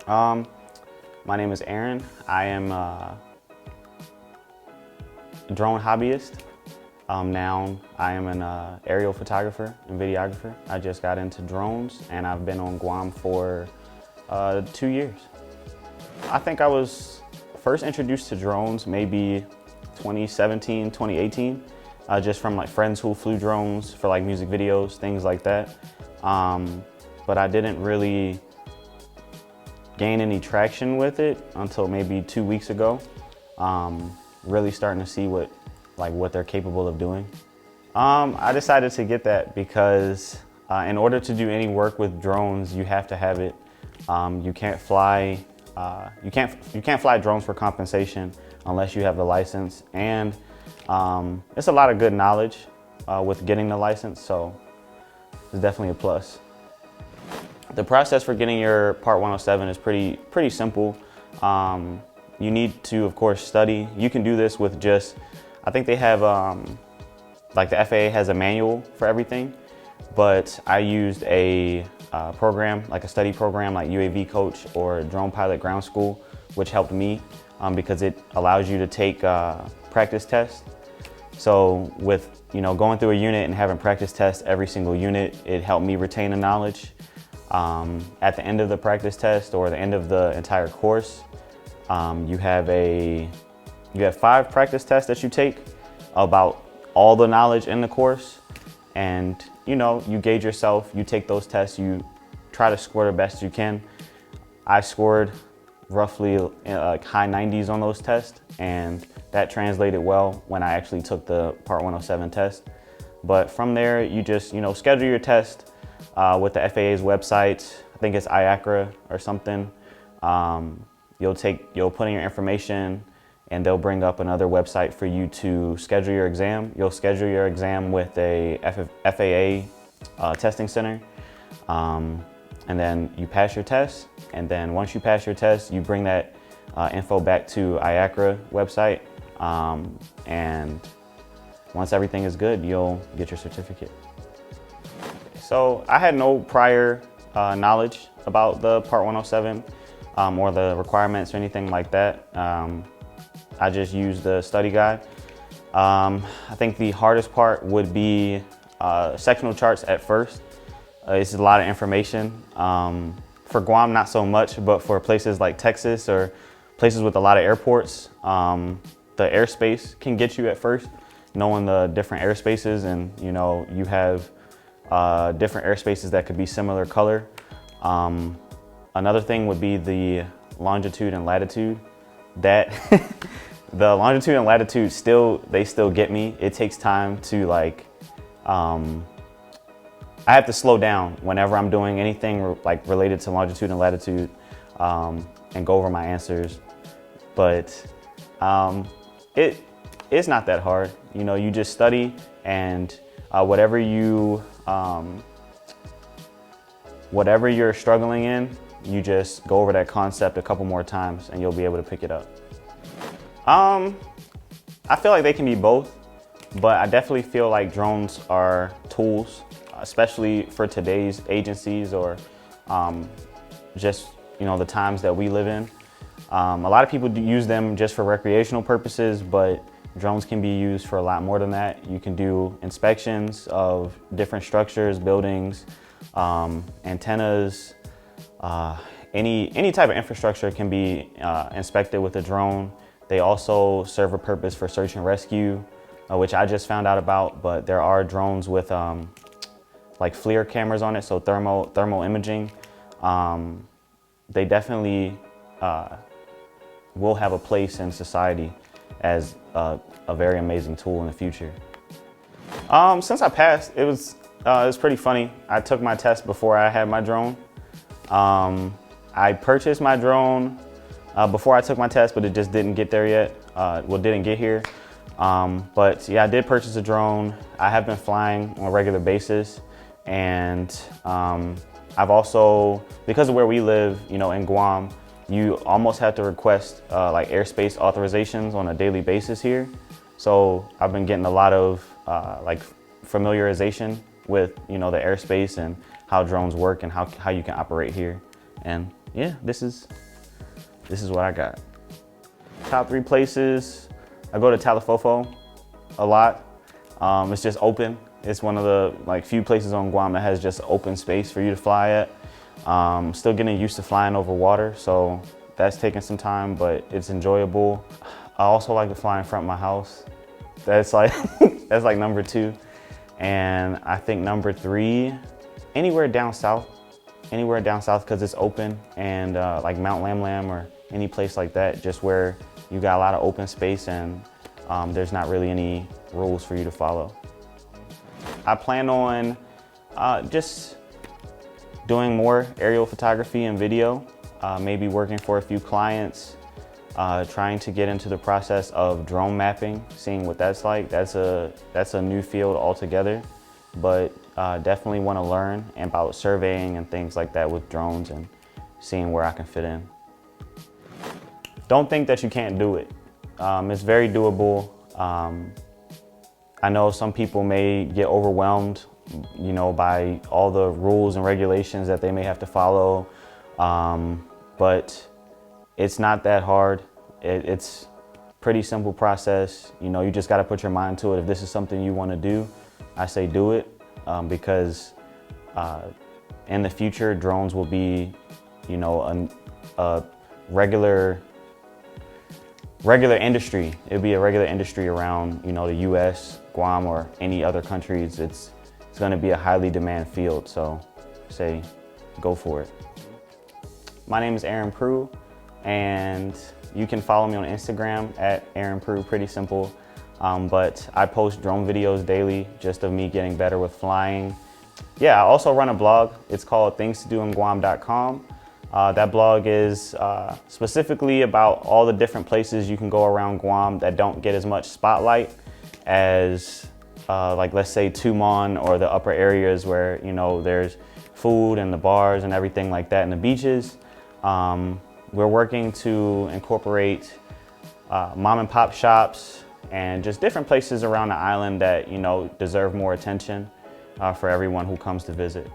Um, my name is Aaron. I am a drone hobbyist. Now I am an aerial photographer and videographer. I just got into drones and I've been on Guam for 2 years. I think I was first introduced to drones maybe 2017, 2018, just from like friends who flew drones for like music videos, things like that. But I didn't really gain any traction with it until maybe 2 weeks ago. Really starting to see what they're capable of doing. I decided to get that because in order to do any work with drones, you have to have it. You can't fly drones for compensation unless you have the license, and it's a lot of good knowledge with getting the license, so it's definitely a plus. The process for getting your Part 107 is pretty simple. You need to, of course, study. You can do this with just, I think they have, like the FAA has a manual for everything, but I used a program, like a study program like UAV Coach or Drone Pilot Ground School, which helped me because it allows you to take practice tests. So with going through a unit and having practice tests every single unit, it helped me retain the knowledge. At the end of the practice test or the end of the entire course, you have 5 practice tests that you take about all the knowledge in the course, and you gauge yourself. You take those tests, you try to score the best you can. I scored roughly high 90s on those tests, and that translated well when I actually took the Part 107 test. But from there, you just schedule your test with the FAA's website. I think it's IACRA or something. You'll put in your information and they'll bring up another website for you to schedule your exam. You'll schedule your exam with a FAA testing center. And then you pass your test. And then once you pass your test, you bring that info back to IACRA website. And once everything is good, you'll get your certificate. So I had no prior knowledge about the Part 107 or the requirements or anything like that. I just used the study guide. I think the hardest part would be sectional charts at first. It's a lot of information. For Guam, not so much, but for places like Texas or places with a lot of airports, the airspace can get you at first, knowing the different airspaces, and you have different airspaces that could be similar color. Another thing would be the longitude and latitude. That the longitude and latitude still get me. It takes time to I have to slow down whenever I'm doing anything related to longitude and latitude, and go over my answers. But it's not that hard. You just study, and whatever you're struggling in, you just go over that concept a couple more times and you'll be able to pick it up. I feel like they can be both, but I definitely feel like drones are tools, especially for today's agencies or just the times that we live in. A lot of people use them just for recreational purposes, but drones can be used for a lot more than that. You can do inspections of different structures, buildings, antennas, any type of infrastructure can be inspected with a drone. They also serve a purpose for search and rescue, which I just found out about, but there are drones with like FLIR cameras on it, so thermal imaging. They definitely will have a place in society as a very amazing tool in the future. Since I passed, it was pretty funny. I took my test before I had my drone. I purchased my drone before I took my test, but it just didn't get there yet. Didn't get here. But yeah, I did purchase a drone. I have been flying on a regular basis, and I've also, because of where we live, in Guam, you almost have to request like airspace authorizations on a daily basis here. So I've been getting a lot of familiarization with the airspace and how drones work and how you can operate here. And yeah, this is what I got. Top 3 places, I go to Talifofo a lot. It's just open. It's one of the few places on Guam that has just open space for you to fly at. Still getting used to flying over water, so that's taking some time, but it's enjoyable. I also like to fly in front of my house. That's like, that's like number 2. And I think number 3, anywhere down south because it's open, and like Mount Lam Lam or any place like that, just where you got a lot of open space and there's not really any rules for you to follow. I plan on just doing more aerial photography and video, maybe working for a few clients, trying to get into the process of drone mapping, seeing what that's like. That's a new field altogether, but definitely want to learn about surveying and things like that with drones and seeing where I can fit in. Don't think that you can't do it. It's very doable. I know some people may get overwhelmed, you know, by all the rules and regulations that they may have to follow, but it's not that hard. It's pretty simple process. You know, you just got to put your mind to it. If this is something you want to do, I say do it, because in the future, drones will be, you know, a regular industry. It'll be a regular industry around, you know, the U.S., Guam, or any other countries. It's going to be a highly demand field, so say go for it. My name is Prue, and you can follow me on Instagram at Prue, pretty simple. But I post drone videos daily, just of me getting better with flying. Yeah, I also run a blog. It's called thingstodoinguam.com. That blog is specifically about all the different places you can go around Guam that don't get as much spotlight as, like, let's say Tumon or the upper areas where, you know, there's food and the bars and everything like that, and the beaches. We're working to incorporate mom and pop shops and just different places around the island that, you know, deserve more attention for everyone who comes to visit.